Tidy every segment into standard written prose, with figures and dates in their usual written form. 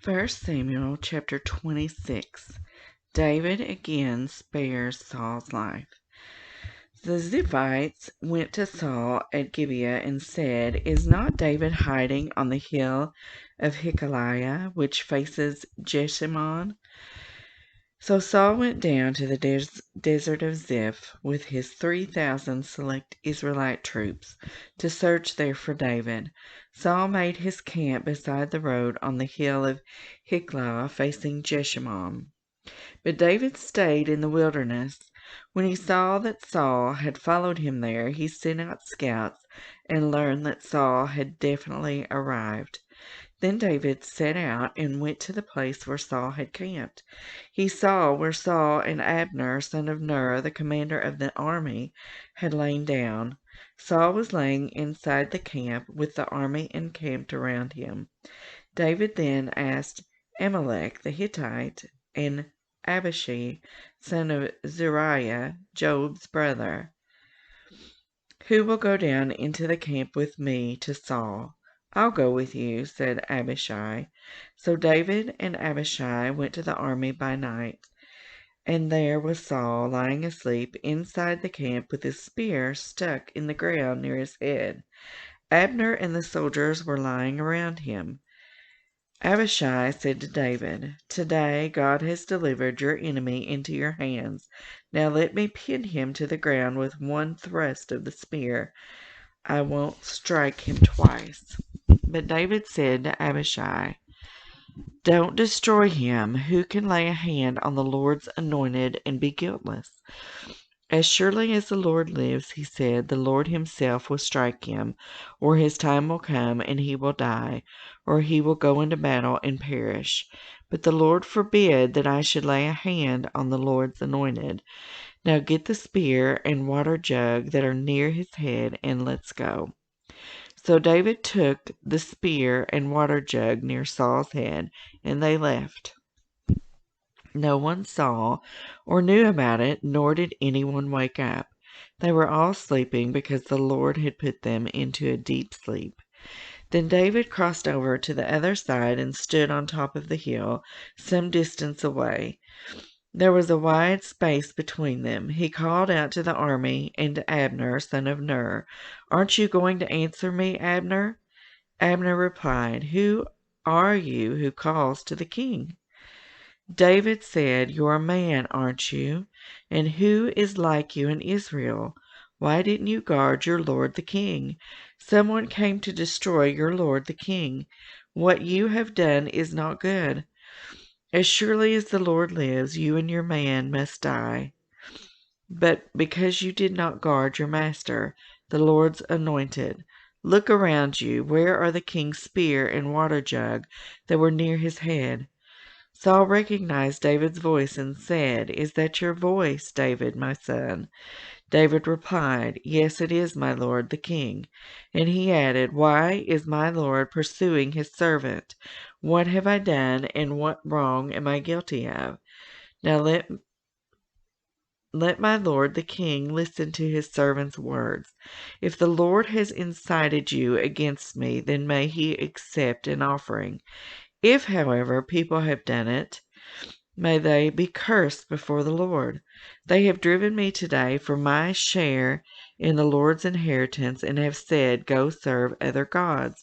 First Samuel chapter 26. David again spares Saul's life. The Ziphites went to Saul at Gibeah and said, "Is not David hiding on the hill of Hichaliah, which faces Jeshimon?" So Saul went down to the desert of Ziph with his 3,000 select Israelite troops to search there for David. Saul made his camp beside the road on the hill of Hichlah facing Jeshimon. But David stayed in the wilderness. When he saw that Saul had followed him there, he sent out scouts and learned that Saul had definitely arrived. Then David set out and went to the place where Saul had camped. He saw where Saul and Abner, son of Ner, the commander of the army, had lain down. Saul was laying inside the camp with the army encamped around him. David then asked Amalek the Hittite and Abishai, son of Zeruiah, Joab's brother, "Who will go down into the camp with me to Saul?" "I'll go with you," said Abishai. So David and Abishai went to the army by night, and there was Saul lying asleep inside the camp with his spear stuck in the ground near his head. Abner and the soldiers were lying around him. Abishai said to David, "Today God has delivered your enemy into your hands. Now let me pin him to the ground with one thrust of the spear. I won't strike him twice." But David said to Abishai, "Don't destroy him. Who can lay a hand on the Lord's anointed and be guiltless?" "As surely as the Lord lives," he said, "the Lord himself will strike him, or his time will come and he will die, or he will go into battle and perish. But the Lord forbid that I should lay a hand on the Lord's anointed. Now get the spear and water jug that are near his head, and let's go." So David took the spear and water jug near Saul's head, and they left. No one saw or knew about it, nor did anyone wake up. They were all sleeping because the Lord had put them into a deep sleep. Then David crossed over to the other side and stood on top of the hill, some distance away. There was a wide space between them. He called out to the army and to Abner, son of Ner, "Aren't you going to answer me, Abner?" Abner replied, "Who are you who calls to the king?" David said, "You're a man, aren't you? And who is like you in Israel? Why didn't you guard your lord the king? Someone came to destroy your lord the king. What you have done is not good. As surely as the Lord lives, you and your man must die. But because you did not guard your master, the Lord's anointed. Look around you. Where are the king's spear and water jug that were near his head?" Saul recognized David's voice and said, "Is that your voice, David, my son?" David replied, "Yes, it is, my lord, the king." And he added, "Why is my lord pursuing his servant? What have I done, and what wrong am I guilty of? Now let my lord the king listen to his servant's words. If the Lord has incited you against me, then may he accept an offering. If, however, people have done it, may they be cursed before the Lord. They have driven me today for my share in the Lord's inheritance, and have said, 'Go serve other gods.'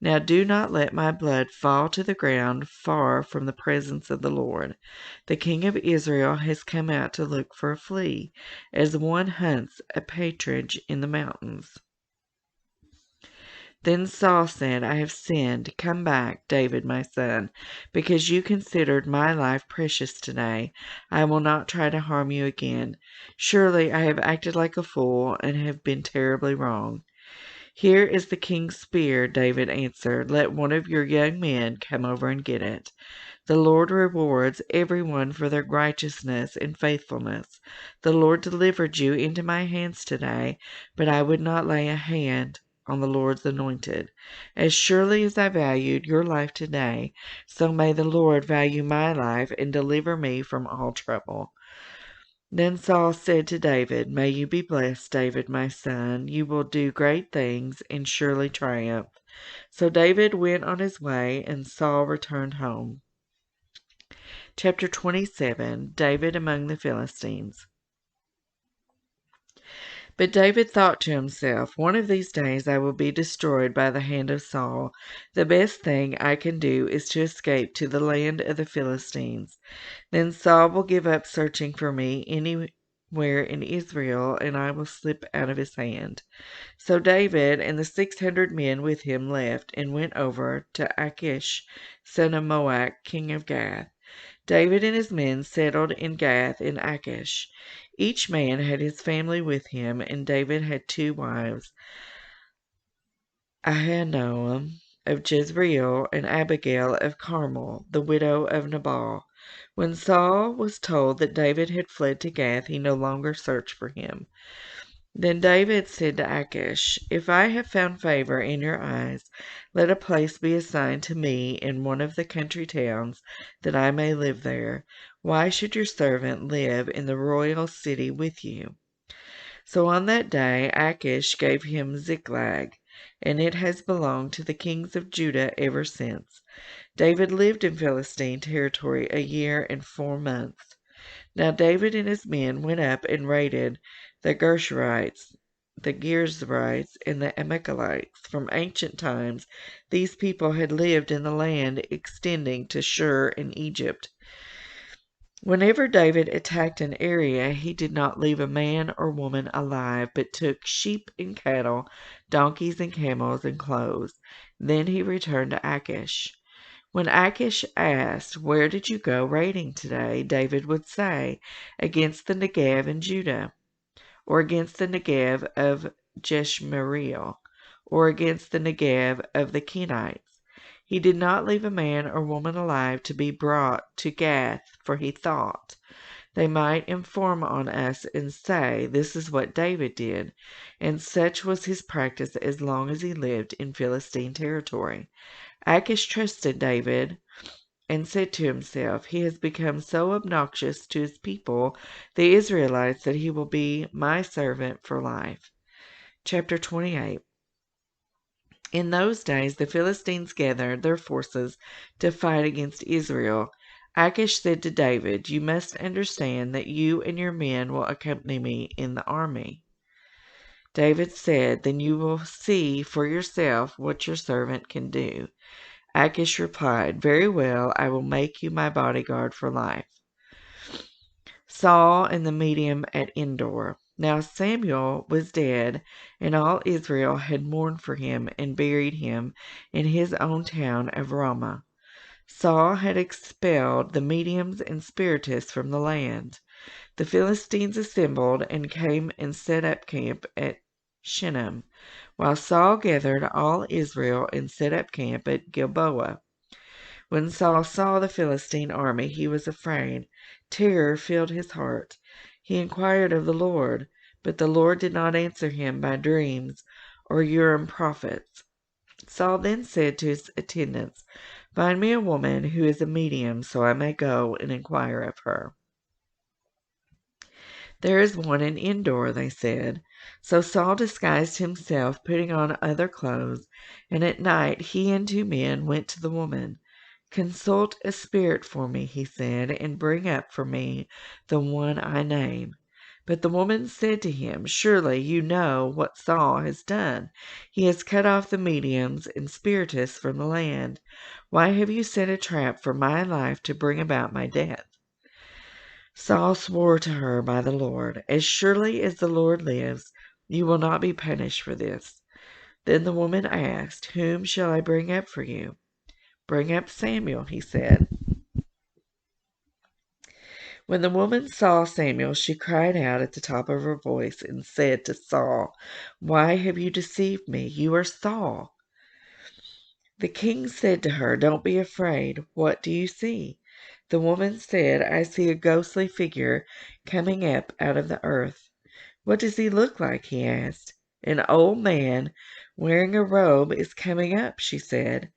Now do not let my blood fall to the ground far from the presence of the Lord. The king of Israel has come out to look for a flea, as one hunts a partridge in the mountains." Then Saul said, "I have sinned. Come back, David my son, because you considered my life precious today. I will not try to harm you again. Surely I have acted like a fool and have been terribly wrong." "Here is the king's spear," David answered. "Let one of your young men come over and get it. The Lord rewards everyone for their righteousness and faithfulness. The Lord delivered you into my hands today, but I would not lay a hand on the Lord's anointed. As surely as I valued your life today, so may the Lord value my life and deliver me from all trouble." Then Saul said to David, "May you be blessed, David my son. You will do great things and surely triumph. So David went on his way, and Saul returned home. Chapter 27. David among the Philistines. But David thought to himself, one of these days I will be destroyed by the hand of Saul. The best thing I can do is to escape to the land of the Philistines. Then Saul will give up searching for me anywhere in Israel, and I will slip out of his hand. So David and the 600 men with him left and went over to Achish, son of Maoch, king of Gath. David and his men settled in Gath and Achish. Each man had his family with him, and David had 2 wives, Ahinoam of Jezreel and Abigail of Carmel, the widow of Nabal. When Saul was told that David had fled to Gath, he no longer searched for him. Then David said to Achish, "If I have found favor in your eyes, let a place be assigned to me in one of the country towns, that I may live there. Why should your servant live in the royal city with you?" So on that day Achish gave him Ziklag, and it has belonged to the kings of Judah ever since. David lived in Philistine territory 1 year and 4 months. Now David and his men went up and raided the Gershurites, the Gerzerites, and the Amalekites. From ancient times these people had lived in the land extending to Shur in Egypt. Whenever David attacked an area, he did not leave a man or woman alive, but took sheep and cattle, donkeys and camels, and clothes. Then he returned to Achish. When Achish asked, "Where did you go raiding today?" David would say, "Against the Negev in Judah," or against the Negev of Jeshmereel, or against the Negev of the Kenites. He did not leave a man or woman alive to be brought to Gath, for he thought, they might inform on us and say, "This is what David did," and such was his practice as long as he lived in Philistine territory. Achish trusted David and said to himself, "He has become so obnoxious to his people, the Israelites, that he will be my servant for life." Chapter 28. In those days the Philistines gathered their forces to fight against Israel. Achish said to David, "You must understand that you and your men will accompany me in the army." David said, "Then you will see for yourself what your servant can do." Achish replied, "Very well, I will make you my bodyguard for life." Saul and the medium at Endor. Now Samuel was dead, and all Israel had mourned for him and buried him in his own town of Ramah. Saul had expelled the mediums and spiritists from the land. The Philistines assembled and came and set up camp at Shinnim, while Saul gathered all Israel and set up camp at Gilboa. When Saul saw the Philistine army, he was afraid. Terror filled his heart. He inquired of the Lord, but the Lord did not answer him by dreams or Urim prophets. Saul then said to his attendants, "Find me a woman who is a medium, so I may go and inquire of her." "There is one in Endor," they said. So Saul disguised himself, putting on other clothes, and at night he and 2 men went to the woman. "Consult a spirit for me," he said, "and bring up for me the one I name." But the woman said to him, "Surely you know what Saul has done. He has cut off the mediums and spiritists from the land. Why have you set a trap for my life to bring about my death?" Saul swore to her by the Lord, "As surely as the Lord lives, you will not be punished for this." Then the woman asked, "Whom shall I bring up for you?" "Bring up Samuel," he said. When the woman saw Samuel, she cried out at the top of her voice and said to Saul, "Why have you deceived me? You are Saul." The king said to her, "Don't be afraid. What do you see?" The woman said, "I see a ghostly figure coming up out of the earth." "What does he look like?" he asked. "An old man wearing a robe is coming up," she said.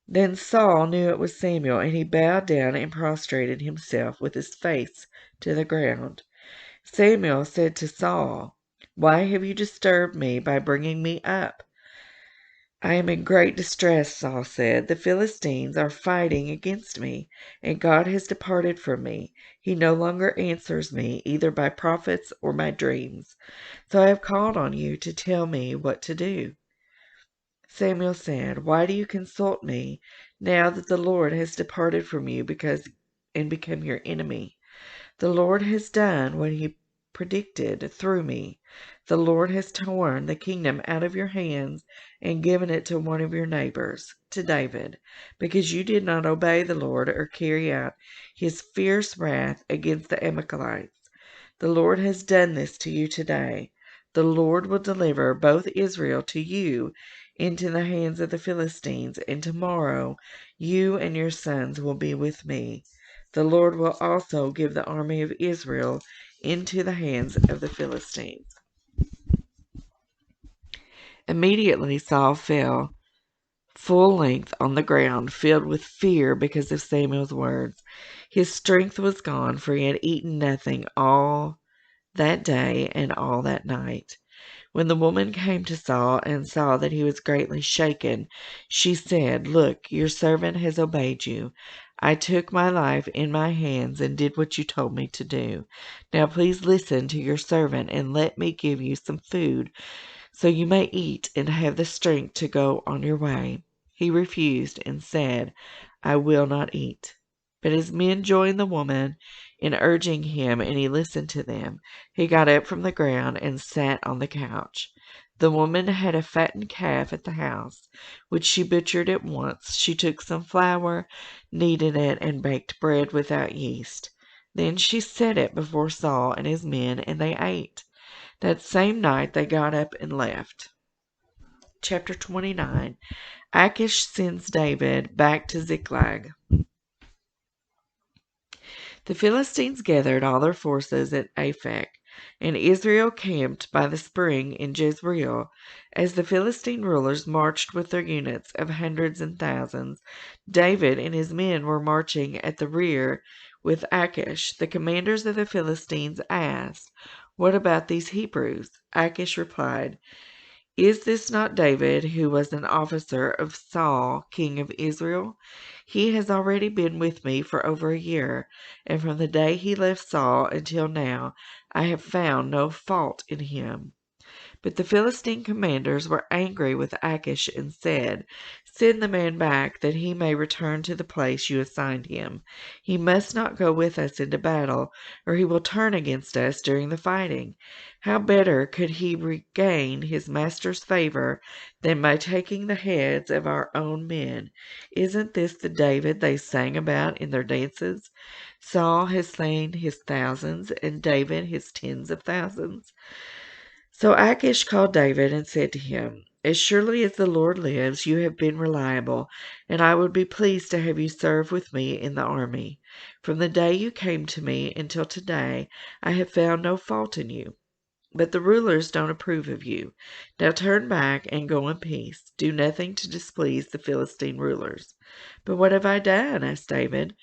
Then Saul knew it was Samuel, and he bowed down and prostrated himself with his face to the ground. Samuel said to Saul, "Why have you disturbed me by bringing me up?" I am in great distress, Saul said. The Philistines are fighting against me, and God has departed from me. He no longer answers me, either by prophets or by dreams. So I have called on you to tell me what to do. Samuel said, Why do you consult me now that the Lord has departed from you and become your enemy? The Lord has done what he predicted through me. The Lord has torn the kingdom out of your hands and given it to one of your neighbors, to David, because you did not obey the Lord or carry out his fierce wrath against the Amalekites. The Lord has done this to you today. The Lord will deliver both Israel to you into the hands of the Philistines, and tomorrow you and your sons will be with me. The Lord will also give the army of Israel into the hands of the Philistines. Immediately Saul fell full length on the ground, filled with fear because of Samuel's words. His strength was gone, for he had eaten nothing all that day and all that night. When the woman came to Saul and saw that he was greatly shaken, she said, Look, your servant has obeyed you. I took my life in my hands and did what you told me to do. Now please listen to your servant and let me give you some food so you may eat and have the strength to go on your way. He refused and said, I will not eat. But his men joined the woman in urging him, and he listened to them. He got up from the ground and sat on the couch. The woman had a fattened calf at the house, which she butchered at once. She took some flour, kneaded it, and baked bread without yeast. Then she set it before Saul and his men, and they ate. That same night they got up and left. Chapter 29. Achish sends David back to Ziklag. The Philistines gathered all their forces at Aphek, and Israel camped by the spring in Jezreel. As the Philistine rulers marched with their units of hundreds and thousands, David and his men were marching at the rear with Achish. The commanders of the Philistines asked, What about these Hebrews? Achish replied, Is this not David, who was an officer of Saul, king of Israel? He has already been with me for over a year, and from the day he left Saul until now I have found no fault in him. But the Philistine commanders were angry with Achish and said, Send the man back, that he may return to the place you assigned him. He must not go with us into battle, or he will turn against us during the fighting. How better could he regain his master's favor than by taking the heads of our own men? Isn't this the David they sang about in their dances? Saul has slain his thousands, and David his tens of thousands. So Achish called David and said to him, As surely as the Lord lives, you have been reliable, and I would be pleased to have you serve with me in the army. From the day you came to me until today, I have found no fault in you. But the rulers don't approve of you. Now turn back and go in peace. Do nothing to displease the Philistine rulers. But what have I done? Asked David.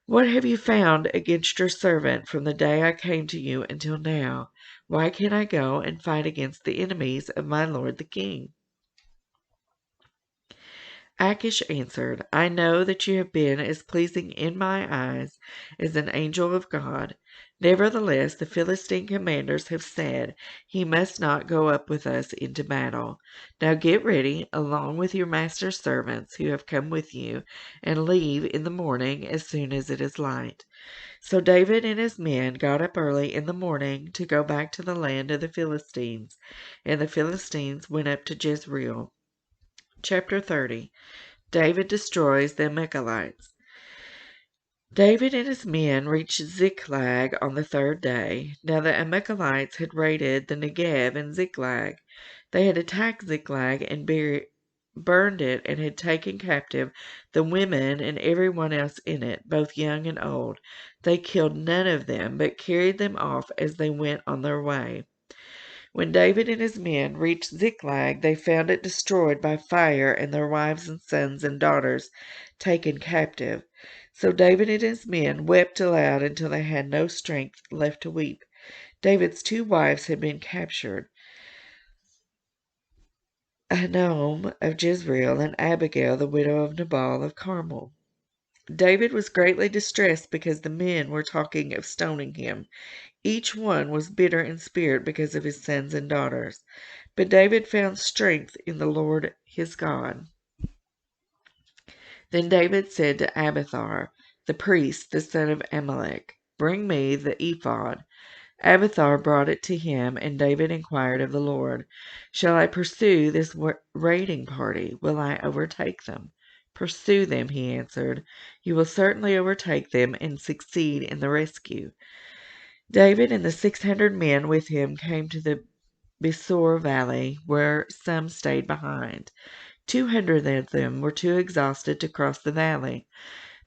What have you found against your servant from the day I came to you until now? Why can't I go and fight against the enemies of my lord the king? Achish answered, I know that you have been as pleasing in my eyes as an angel of God. Nevertheless, the Philistine commanders have said, He must not go up with us into battle. Now get ready, along with your master's servants who have come with you, and leave in the morning as soon as it is light. So David and his men got up early in the morning to go back to the land of the Philistines, and the Philistines went up to Jezreel. Chapter 30. David destroys the Amalekites. David and his men reached Ziklag on the third day. Now the Amalekites had raided the Negev and Ziklag. They had attacked Ziklag and burned it, and had taken captive the women and everyone else in it, both young and old. They killed none of them, but carried them off as they went on their way. When David and his men reached Ziklag, they found it destroyed by fire and their wives and sons and daughters taken captive. So David and his men wept aloud until they had no strength left to weep. David's two wives had been captured. Ahinoam of Jezreel, and Abigail, the widow of Nabal of Carmel. David was greatly distressed because the men were talking of stoning him. Each one was bitter in spirit because of his sons and daughters. But David found strength in the Lord his God. Then David said to Abiathar, the priest, the son of Ahimelech, "Bring me the ephod." Abiathar brought it to him, and David inquired of the Lord, "Shall I pursue this raiding party? Will I overtake them?" "Pursue them," he answered. "You will certainly overtake them and succeed in the rescue." David and the 600 men with him came to the Besor valley, where some stayed behind. 200 of them were too exhausted to cross the valley,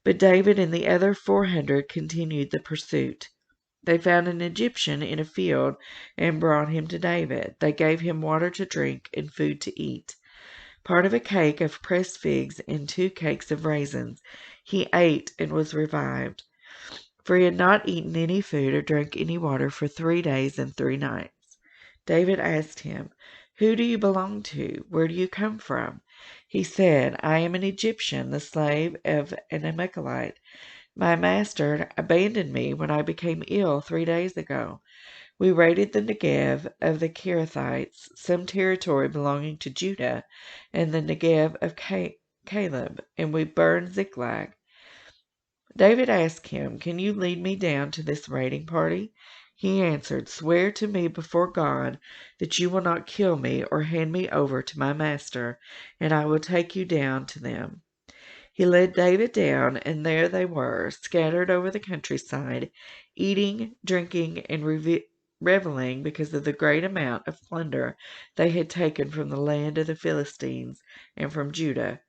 but David and the other 400 continued the pursuit. They found an Egyptian in a field and brought him to David. They gave him water to drink and food to eat, part of a cake of pressed figs and 2 cakes of raisins. He ate and was revived, for he had not eaten any food or drunk any water for 3 days and 3 nights. David asked him, "Who do you belong to? Where do you come from?" He said, "I am an Egyptian, the slave of an Amalekite. My master abandoned me when I became ill 3 days ago. We raided the Negev of the Kerethites, some territory belonging to Judah, and the Negev of Caleb, and we burned Ziklag." David asked him, "Can you lead me down to this raiding party?" He answered, "Swear to me before God that you will not kill me or hand me over to my master, and I will take you down to them." He led David down, and there they were, scattered over the countryside, eating, drinking, and reveling because of the great amount of plunder they had taken from the land of the Philistines and from Judah.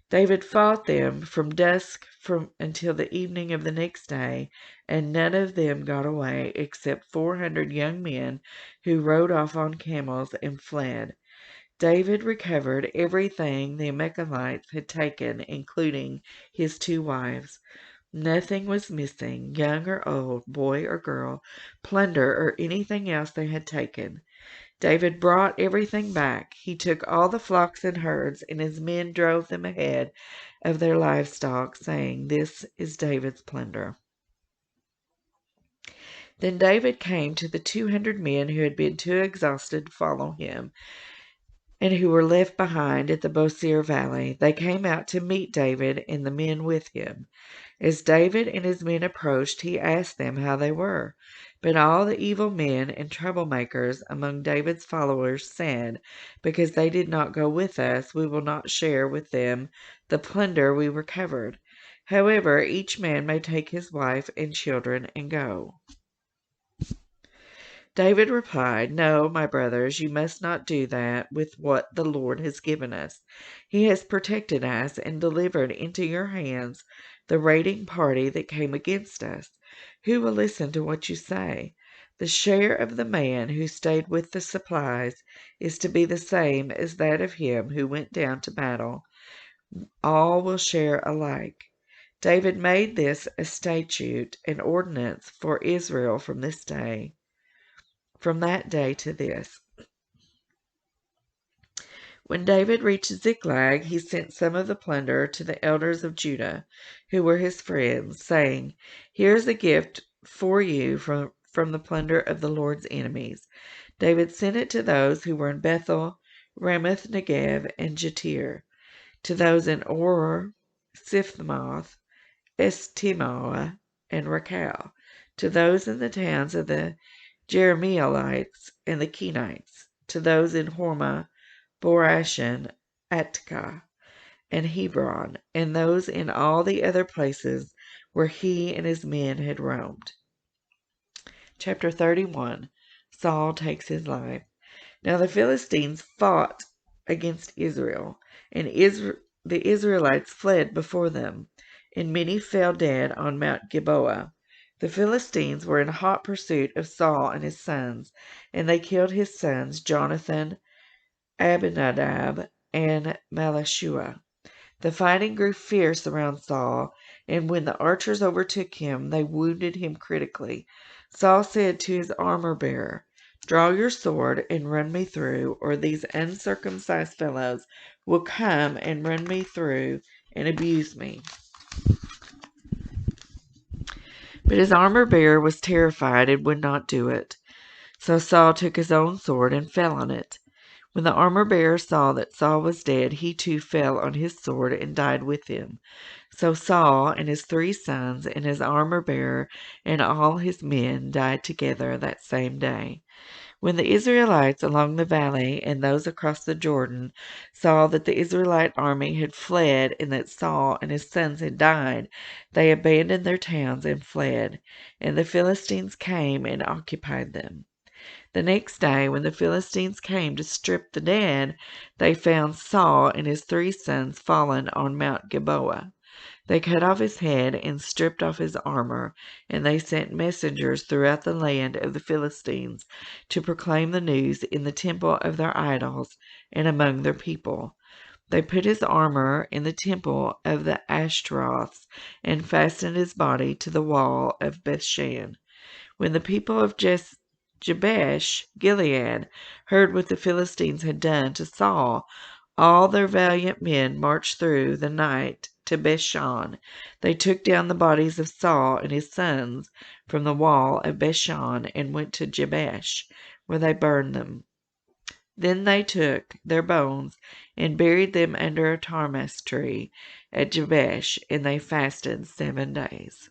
David fought them from dusk until the evening of the next day, and none of them got away except 400 young men who rode off on camels and fled. David recovered everything the Amalekites had taken, including his 2 wives. Nothing was missing, young or old, boy or girl, plunder or anything else they had taken. David brought everything back. He took all the flocks and herds, and his men drove them ahead of their livestock, saying, "This is David's plunder." Then David came to the 200 men who had been too exhausted to follow him, and who were left behind at the Besor valley. They came out to meet David and the men with him. As David and his men approached, he asked them how they were. But all the evil men and troublemakers among David's followers said, "Because they did not go with us, we will not share with them the plunder we recovered. However, each man may take his wife and children and go." David replied, "No, my brothers, you must not do that with what the Lord has given us. He has protected us and delivered into your hands the raiding party that came against us. Who will listen to what you say? The share of the man who stayed with the supplies is to be the same as that of him who went down to battle. All will share alike." David made this a statute, an ordinance for Israel from that day to this. When David reached Ziklag, he sent some of the plunder to the elders of Judah, who were his friends, saying, "Here is a gift for you from the plunder of the Lord's enemies." David sent it to those who were in Bethel, Ramoth Negev, and Jatir, to those in Or, Sifmoth, Eshtemoa, and Rakal, to those in the towns of the Jerahmeelites and the Kenites, to those in Hormah, Borashan, Atkah, and Hebron, and those in all the other places where he and his men had roamed. Chapter 31. Saul takes his life. Now the Philistines fought against Israel, and the Israelites fled before them, and many fell dead on Mount Gilboa. The Philistines were in hot pursuit of Saul and his sons, and they killed his sons Jonathan, Abinadab, and Malchishua. The fighting grew fierce around Saul, and when the archers overtook him, they wounded him critically. Saul said to his armor-bearer, Draw your sword and run me through, or these uncircumcised fellows will come and run me through and abuse me." But his armor-bearer was terrified and would not do it. So Saul took his own sword and fell on it. When the armor-bearer saw that Saul was dead, he too fell on his sword and died with him. So Saul and his 3 sons and his armor-bearer and all his men died together that same day. When the Israelites along the valley and those across the Jordan saw that the Israelite army had fled and that Saul and his sons had died, they abandoned their towns and fled, and the Philistines came and occupied them. The next day, when the Philistines came to strip the dead, they found Saul and his 3 sons fallen on Mount Gilboa. They cut off his head and stripped off his armor, and they sent messengers throughout the land of the Philistines to proclaim the news in the temple of their idols and among their people. They put his armor in the temple of the Ashtaroths and fastened his body to the wall of Bethshan. When the people of Jabesh Gilead heard what the Philistines had done to Saul, all their valiant men marched through the night to Bethshan. They took down the bodies of Saul and his sons from the wall of Bethshan and went to Jabesh, where they burned them. Then they took their bones and buried them under a tamarsk tree at Jabesh, and they fasted 7 days.